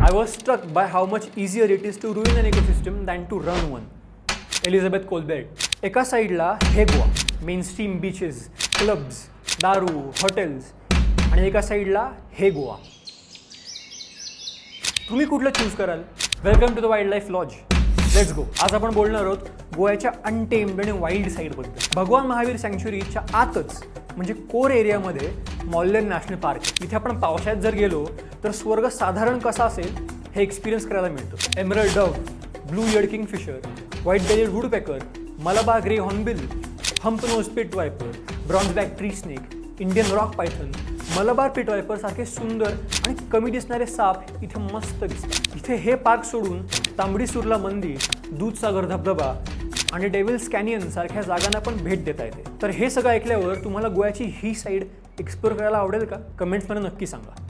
I was struck by how much easier it is to ruin an ecosystem than to run one. Elizabeth Colbert. एका साईडला हे Goa, mainstream beaches, clubs, दारू, hotels, आणि एका साईडला हे गोवा. तुम्ही कुठलं चूज कराल? Welcome to the wildlife lodge. Let's go. आज आपण बोलणार आहोत गोव्याच्या अनटेम्ड आणि वाईल्ड साईडबद्दल. भगवान महावीर सँक्च्युरीच्या आतच म्हणजे कोर एरियामध्ये मॉल्लेर नॅशनल पार्क. इथे आपण पावसाळ्यात जर गेलो तर स्वर्ग साधारण कसा असेल हे एक्सपिरियन्स करायला मिळतो. Emerald dove, blue eared kingfisher, white bellied woodpecker, Malabar grey hornbill, hump nose pit viper, bronze back tree snake, Indian rock python, Malabar pit viper सारखे सुंदर आणि कमी दिसणारे साप इथे मस्त दिसतात. इथे हे पार्क सोडून तांबडी सुर्ला मंदिर, दूधसागर धबधबा आणि डेव्हिल्स कॅनियन सारख्या जागांना पण भेट देता येते. तर हे सगळं ऐकल्यावर तुम्हाला गोव्याची ही साईड एक्सप्लोर करायला आवडेल का? कमेंट्समध्ये नक्की सांगा.